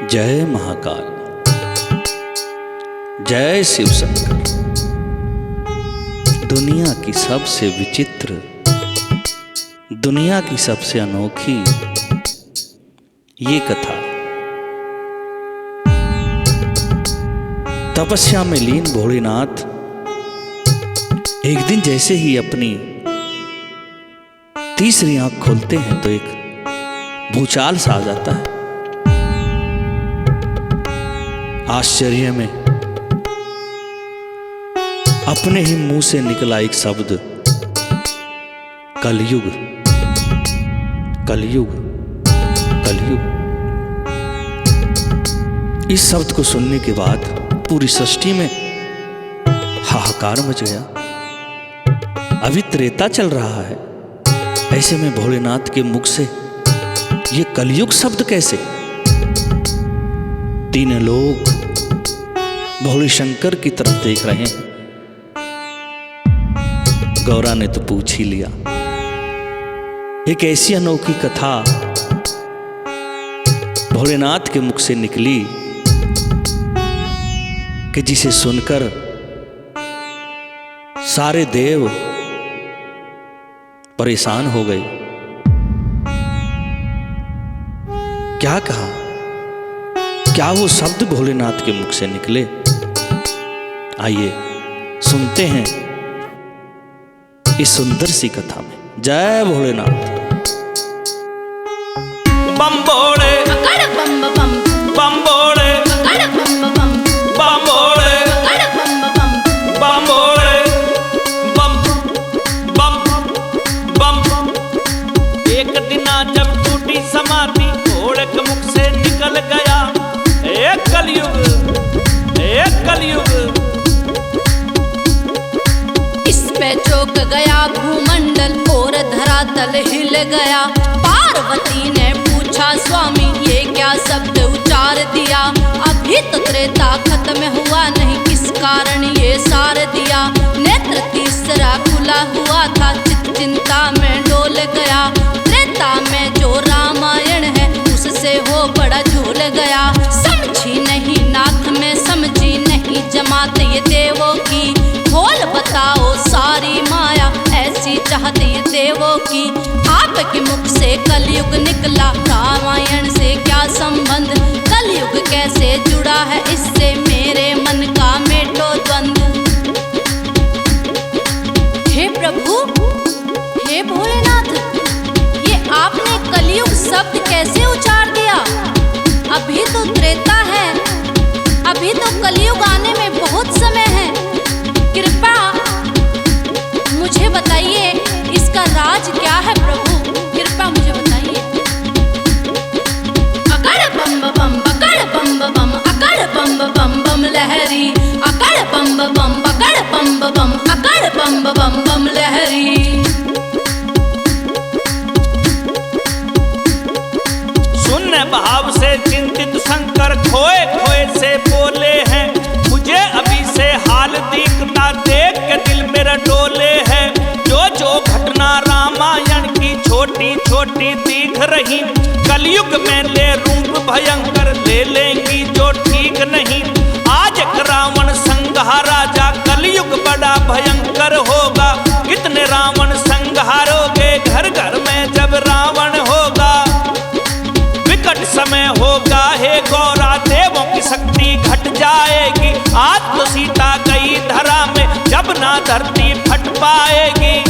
जय महाकाल, जय शिव शंकर। दुनिया की सबसे विचित्र, दुनिया की सबसे अनोखी ये कथा तपस्या में लीन भोलेनाथ एक दिन जैसे ही अपनी तीसरी आंख खोलते हैं तो एक भूचाल सा आ जाता है। आश्चर्य में अपने ही मुंह से निकला एक शब्द, कलयुग कलयुग कलयुग। इस शब्द को सुनने के बाद पूरी सृष्टि में हाहाकार मच गया। अभी त्रेता चल रहा है, ऐसे में भोलेनाथ के मुख से ये कलयुग शब्द कैसे? तीन लोग भोले शंकर की तरफ देख रहे हैं। गौरा ने तो पूछ ही लिया। एक ऐसी अनोखी कथा भोलेनाथ के मुख से निकली कि जिसे सुनकर सारे देव परेशान हो गए। क्या कहा? क्या वो शब्द भोलेनाथ के मुख से निकले? आइए सुनते हैं इस सुंदर सी कथा में। जय भोलेनाथ। बम बोले बम बम बम बोले बम बम बम बोले बम बम बम बोले बम बम बम। एक दिना जब टूटी समाधि घोड़े के मुख से निकल गया एक कलयुग एक कलयुग। इसमें चौंक गया भूमंडल और धरातल हिल गया। पार्वती ने पूछा स्वामी ये क्या शब्द उचार दिया? अभी तो त्रेता खत्म हुआ नहीं, किस कारण ये सार दिया? नेत्र तीसरा खुला हुआ था, चिंता में डोल गया। त्रेता में जो रामायण है उससे हो बड़ा झूल गया। समझी नहीं नाथ में समझी नहीं जमात ये देवों की। खोल बताओ सारी माया ऐसी चाहते ये देवों की। आपके मुख से कलयुग निकला, रामायण से क्या संबंध? कलयुग कैसे जुड़ा है इससे? मेरे मन का मेटो द्वंद। हे प्रभु, हे भोलेनाथ, ये आपने कलयुग शब्द कैसे उचार दिया? अभी तो त्रेता है, अभी तो कलयुग आने में बहुत समय है। कृपा मुझे बताइए इसका राज क्या है प्रभु? कृपा मुझे बताइए। अकड़ बम बम बकड़ बम बम अकड़ बम बम बम लहरी। अकड़ बम बम बकड़ बम बम अकड़ बम बम बम लहरी। शून्य भाव से चिंतित शंकर खोए खोए से बोले हैं। मुझे अभी से हाल दिखता देख के दिल मेरा डोले है। जो घटना रामायण की छोटी छोटी दिख रही, कलयुग में ले रूप भयंकर ले लेंगी जो ठीक नहीं। आज एक रावण संहार राजा, कलयुग बड़ा भयंकर होगा। कितने रावण संहारोगे घर घर में जब रावण होगा? विकट समय होगा हे गौरा, देवों की शक्ति घट जाएगी। आज तो सीता गई धरा में, जब ना धरती फट पाएगी।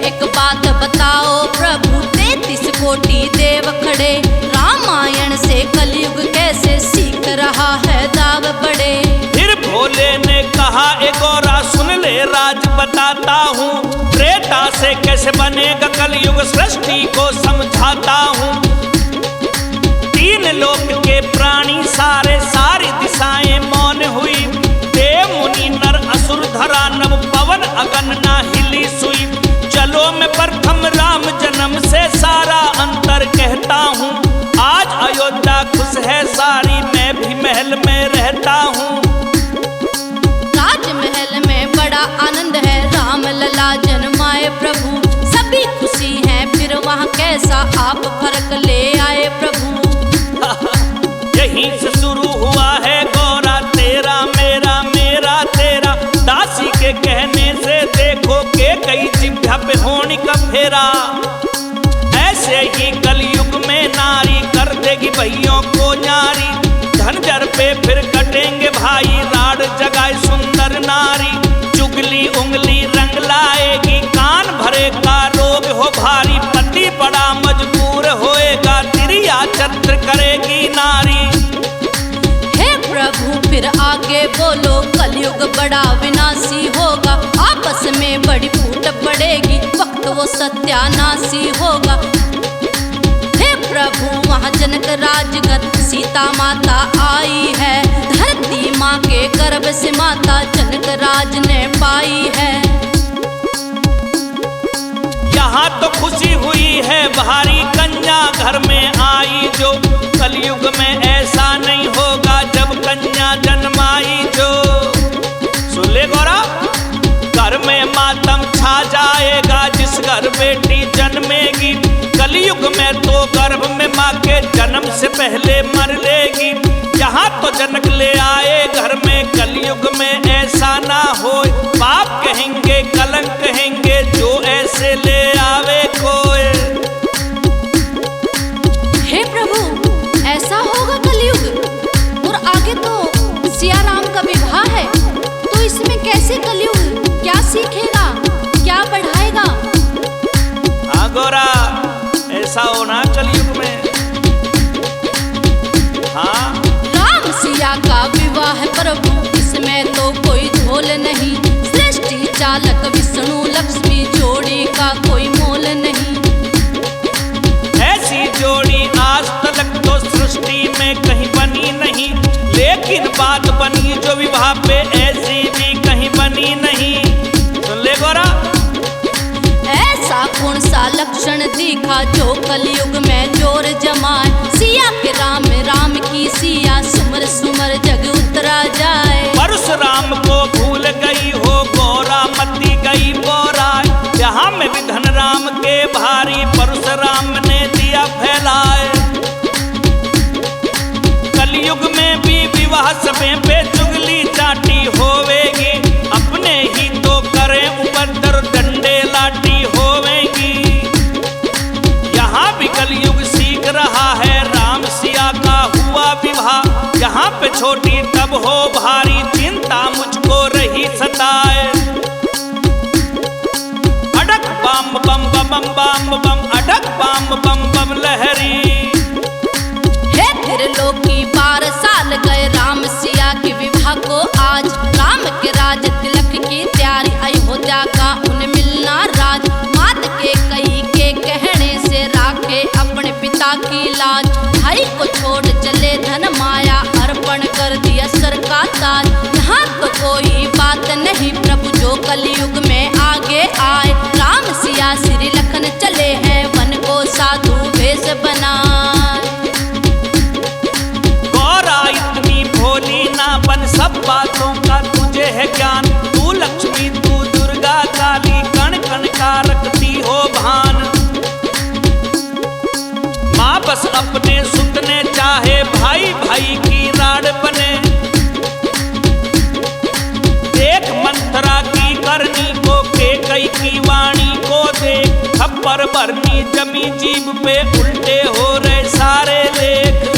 एक बात बताओ प्रभु, 33 कोटि देव खड़े। रामायण से कलयुग कैसे सीख रहा है दाव बड़े? फिर भोले ने कहा ए गौरा सुन ले राज बताता हूँ। त्रेता से कैसे बनेगा कलयुग सृष्टि को समझाता हूँ। तीन लोक के प्राणी सारे सारी दिशाएं मौन हुई। देव मुनि नर असुर धरा नभ पवन अगन ना हिली सुई। चलो मैं प्रथम राम जन्म से सारा अंतर कहता हूँ। आज अयोध्या खुश है सारी, मैं भी महल में रहता हूँ। राजमहल में बड़ा आनंद है, राम लला जन्माए प्रभु। सभी खुशी हैं फिर वहाँ कैसा आप फर्क ले आए प्रभु। यहीं से शुरू हुआ है गौरा तेरा मेरा मेरा तेरा। दासी के कहने से देखो के कई जिभ्या पे होनी का फेरा। ऐसे ही कलयुग में नारी कर देगी भैयों को न्यारी। धनजर पे फिर कटेंगे भाई राड जगाए सुंदर नारी। चुगली उंगली रंग लाएगी कान भरे का रोग हो भारी। पति बड़ा मजबूर होएगा तिरिया चरित्र करेगी नारी। हे प्रभु फिर आगे बोलो कलयुग बड़ा विनाशी होगा। आपस में बड़ी फूट पड़ेगी वक्त वो सत्यानाशी होगा। हे प्रभु वहाँ जनक राजगत सीता माता आई है। धरती माँ के गर्भ से माता जनक राज ने पाई है। यहाँ तो खुशी हुई है भारी कन्या घर में आई जो। कलयुग में ऐसा नहीं होगा जब कन्या जन्माई जो। सुन ले गौरा घर में मातम छा जाएगा जिस घर बेटी जन्मेगी। कलयुग में तो गर्भ में माँ के जन्म से पहले मर लेगी। यहाँ तो जनक ले आए घर में कलयुग में ऐसा ना हो। पाप कहेंगे कलंक कहेंगे जो ऐसे ले आवे कोई। हे प्रभु ऐसा होगा कलयुग और आगे तो सिया राम का विवाह है। तो इसमें कैसे कलयुग क्या सीखेगा क्या बढ़ाएगा। हाँ गौरा ऐसा होना कलयुग में। हाँ राम सिया का विवाह प्रभु इसमें तो कोई झोल नहीं। सृष्टि चालक विष्णु लक्ष्मी जोड़ी का कोई मोल नहीं। ऐसी जोड़ी आज तक तो सृष्टि में कहीं बनी नहीं। लेकिन बात बनी जो विवाह पे ऐसी भी कहीं बनी नहीं। सुन ले गौरा ऐसा कौन सा लक्षण दिखा जो कलयुग में जोर जमाए। सिया के राम राम की सिया सुमर सुमर जग उतरा जाए। परशुराम को भूल गई हो गौरा मती गई बोरा। यहाँ में भी धन राम के भारी परशुराम ने दिया फैलाए। कलयुग में भी विवाह सभे पे चुगली चाटी होवेगी। अपने ही तो करें उपद्र डंडे लाठी होवेगी। यहाँ भी कलयुग सीख रहा है राम सिया का हुआ विवाह। यहाँ पे छोटी तब हो भारी चिंता मुझको रही सताए। अडक बम बम बम बम बम अडक बम बम बम लहरी। हे त्रिलोकी 12 साल गए राम सिया के विवाह को आज। राम के राज तिलक की तैयारी अयोध्या का उन्हें मिलना राज। मात के कई के कहने से राखे अपने पिता की लाज। भाई को छोड़ चले धन माया अर्पण कर दिया सर का ताज। यहाँ तो कोई बात नहीं प्रभु जो कलयुग में आगे आए। राम सिया श्री लखन चले हैं वन को साधु भेष बनाए। गौरा इतनी भोली ना बन सब बातों का तुझे है ज्ञान। तू लक्ष्मी तू दुर्गा काली कण कण का रखती हो भान। माँ बस अपने सुतने चाहे भाई भाई की राड बने। देख मंथरा की करनी को के कई की वाणी को देख। खप्पर भरनी जमी जीभ पे उल्टे हो रहे सारे लेख।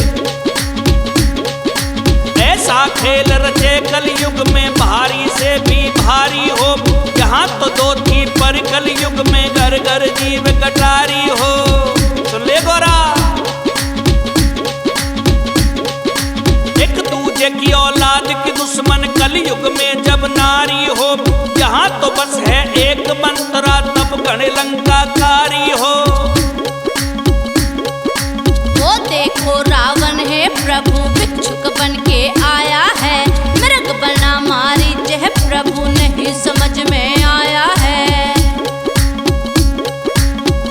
ऐसा खेल रचे कलयुग में भारी से भी भारी हो। यहाँ तो दो थी पर कलयुग में घर घर जीव कटारी हो। सुन ले गौरा एक दूजे की औलाद की दुश्मन कलयुग में जब नारी हो। यहाँ तो बस है एक मंत्रा तब गण लंकाकारी हो। वो देखो रावण है प्रभु भिक्षुक बन के आया है। मृग बना मारी जह प्रभु नहीं समझ में आया है।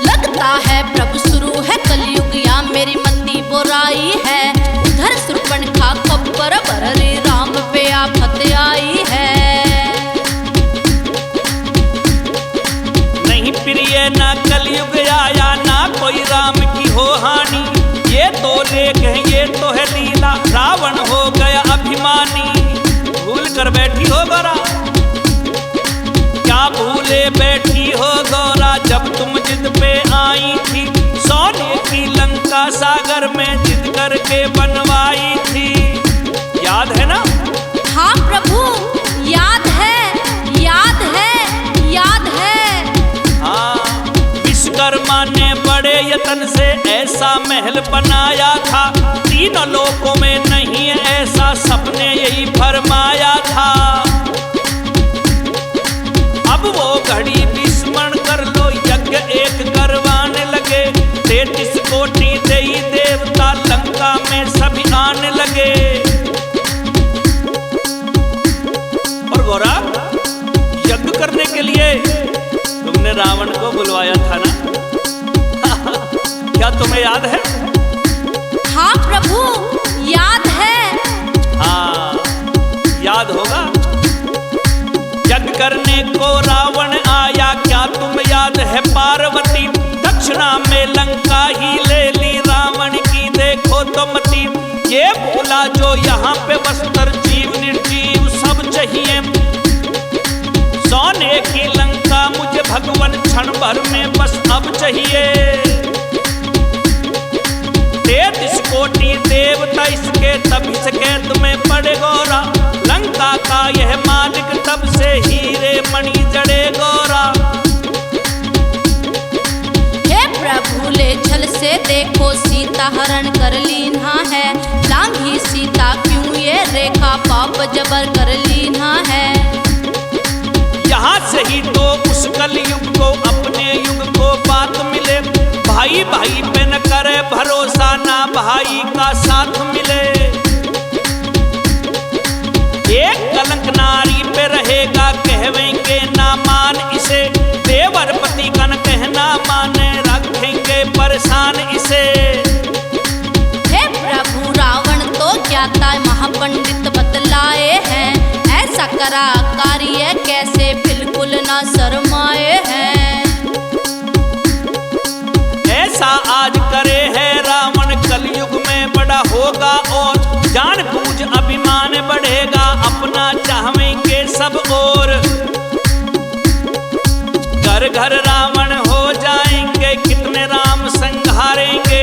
लगता है प्रभु शुरू है कलयुग या मेरी मती बुराई है। उधर शूर्पणखा खप्पर भररी राम पे आफत आई है। नहीं प्रिय न कल का महल बनाया था। तीनों लोकों में नहीं ऐसा सबने यही फरमाया था। अब वो घड़ी भी स्मरण कर लो, यज्ञ एक करवाने लगे। 33 कोटि देई देवता लंका में सभी आने लगे। और गौरा, यज्ञ करने के लिए तुमने रावण को बुलवाया था ना? क्या तुम्हें याद है? हाँ प्रभु, याद है। हाँ, याद होगा। यज्ञ करने को रावण आया, क्या तुम याद है पार्वती? दक्षिणा में लंका ही ले ली रावण की, देखो तो मती। ये बोला जो यहाँ पे वस्त्र जीव निर्जीव सब चाहिए। सोने की लंका मुझे भगवान क्षण भर में बस अब चाहिए। 33 कोटि देवता इसके तभी से कैद में पड़े गौरा। लंका का यह मालिक तब से हीरे मणि जड़े गौरा। हे प्रभु ले छल से देखो, सीता हरण कर लीना है। लांघी सीता क्यों ये रेखा, पाप जबर कर लीना है। यहाँ से ही तो उस कलयुग को अपने युग को बात मिले। भाई भाई पे न करे भरोसा, ना भाई का साथ मिले। एक कलंक नारी पे रहेगा, कहवेंगे ना मान इसे। देवर पति का न कहना माने, रखेंगे परेशान इसे। हे प्रभु रावण तो ज्ञाता महापंडित बतलाए हैं। ऐसा करा कार्य कैसे बिल्कुल ना शर्माए हैं। ऐसा आज करे है रावण, कलयुग में बड़ा होगा और जान बूझ अभिमान बढ़ेगा। अपना चाहेंगे सब और घर घर रावण हो जाएंगे। कितने राम संहारेंगे,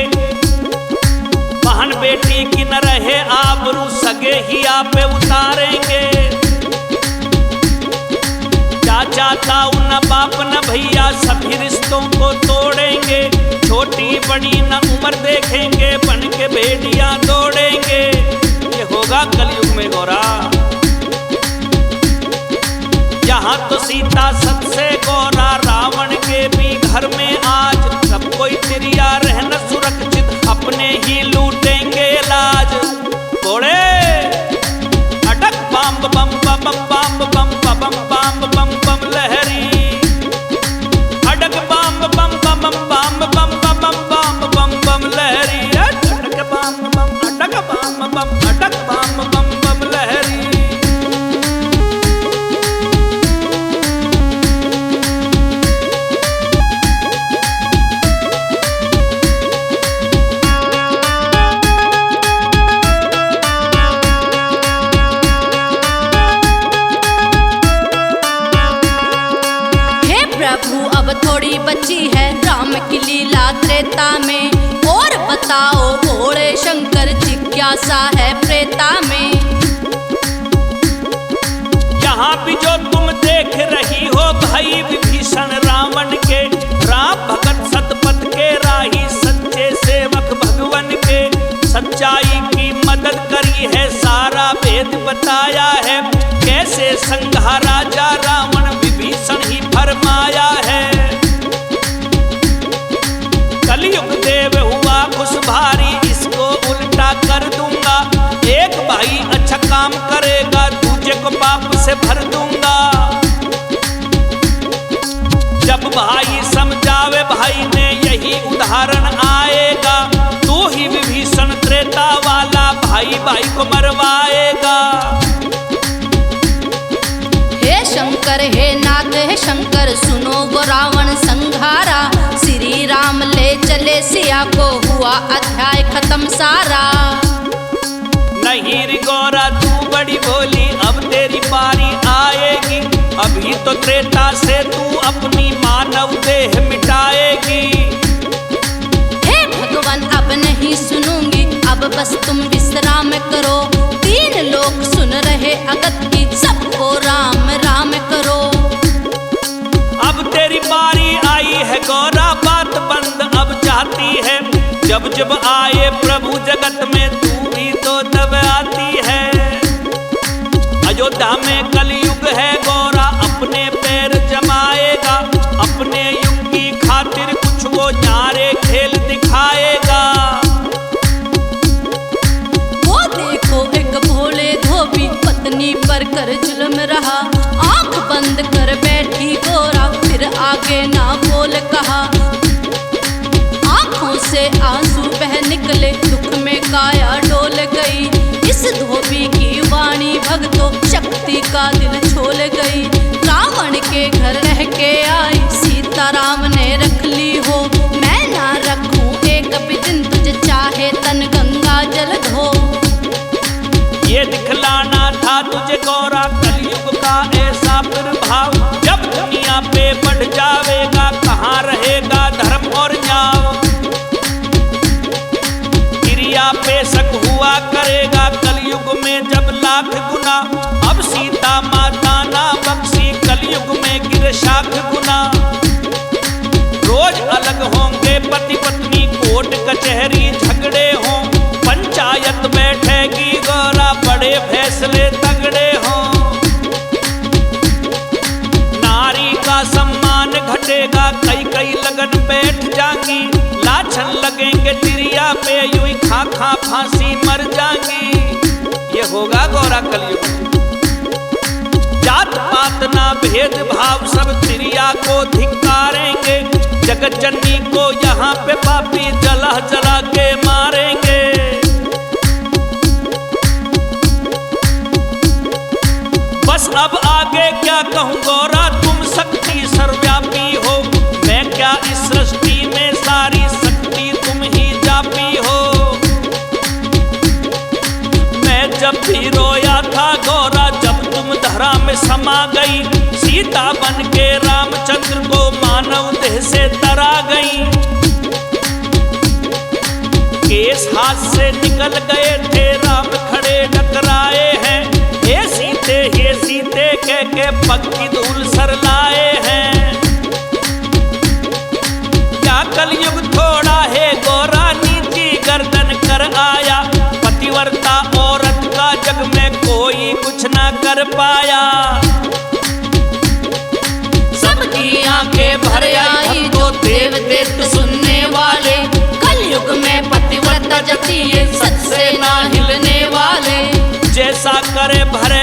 बहन बेटी की न रहे आबरू, सगे ही आप उतारेंगे। चाचा ताऊ न बाप न भैया, सभी रिश्तों को तोड़ेंगे। छोटी बड़ी न उम्र देखेंगे, बन के भेड़िया दौड़ेंगे। ये होगा कलयुग में गौरा। यहाँ तो सीता सबसे गौरा, रावण के भी घर में आज सब कोई तिरिया रहना सुरक्षित, अपने ही लूटेंगे लाज। घोड़े अटक बम बम बम बम बम बम बम बम बम लहरी। अटक बम बम बम बम बम बम बम बम बम लहरी। अटक बम बम अटक बम बम अटक बम बम बम लहरी। थोड़ी बची है राम की लीला त्रेता में, और बताओ भोले शंकर जिज्ञासा है प्रेता में। यहाँ भी जो तुम देख रही हो भाई विभीषण रावण के, राम भगत सतपथ के राही, सच्चे सेवक भगवान के। सच्चाई की मदद करी है, सारा भेद बताया है। कैसे संघा राजा रावण विभीषण ही फरमाया है। कलयुग देव हुआ खुश भारी, इसको उल्टा कर दूंगा। एक भाई अच्छा काम करेगा, दूसरे को पाप से भर दूंगा। जब भाई समझावे भाई ने यही उदाहरण आएगा। तू ही विभीषण त्रेता वाला, भाई भाई को मरवाएगा। हे शंकर हे नाथ हे शंकर, सुनो गो रावण संघारा। श्री राम ले चले सिया को, हुआ अध्याय खत्म सारा। नहीं रे गौरा तू बड़ी भोली, अब तेरी बारी आएगी। अभी तो त्रेता से तू अपनी मानव देह मिटाएगी। हे भगवान अब नहीं सुनूंगी, अब बस तुम विश्राम करो। 3 लोग सुन रहे अगत की, सबको राम राम करो। अब तेरी बारी आई है गौरा, बात बंद अब चाहती है। जब जब आए प्रभु जगत में तू भी तो तब आती है। अयोध्या में कलयुग है गौरा अपने पैर जमाएगा, अपने युग की खातिर कुछ वो न्यारे खेल दिखाएगा। वो देखो एक भोले धोबी पत्नी पर कर जुल्म रहा, आंख बंद कर बैठी गौरा फिर आगे ना बोल कहा। आंखों से आंसू बह निकले दुख में काया डोल गई, इस धोबी की वाणी भक्तों शक्ति का दिल छोल गई। रावण के घर रह के आई सीता राम ने रख ली हो, मैं ना रखूं एक भी दिन तुझे चाहे तन गंगा जल धो। ये दिखलाना था तुझे गौरा कलयुग का ऐसा प्रभाव, जब दुनिया पे बढ़ जावेगा कहाँ रहेगा धर्म और न्याय। क्रिया पे शक हुआ करेगा कलयुग में जब लाख गुना, अब सीता माता ना बख्शी कलयुग में गिर शाख गुना। रोज अलग होंगे पति पत्नी, कोर्ट कचहरी झगड़े हों, पंचायत बैठेगी गौरा बड़े फैसले तगड़े हों। नारी का सम्मान घटेगा कई कई लगन बैठ जाएंगी, लाछन लगेंगे तिरिया पे यूं ही खा खा फांसी मर जाएंगी। ये होगा गौरा कलयुग। जात पात ना भेदभाव सब तिरिया को धिक्कारेंगे, जगत जननी को यहाँ पे पापी जला जला के मारेंगे। बस अब आगे क्या कहूँ गौरा तुम शक्ति सर्वव्यापी हो, मैं क्या इस सृष्टि में सारी शक्ति तुम ही जापी हो। मैं जब भी रोया था गौरा जब तुम धरा में समा गई, सीता बन के रामचंद्र को मानव देह से तरा गई। केस हाथ से निकल गए थे राम खड़े टकराए हैं, हे सीते कह के पग की धूल सर लाए हैं। क्या कलयुग थोड़ा है गौरा नीची गर्दन कर आया, पतिव्रता औरत का जग में कोई कुछ ना कर पाया। सबकी आंखें भर आई जो देवते तो सुनने वाले, कलयुग में पतिव्रता जती है सच से ना हिलने वाले। जैसा करे भरे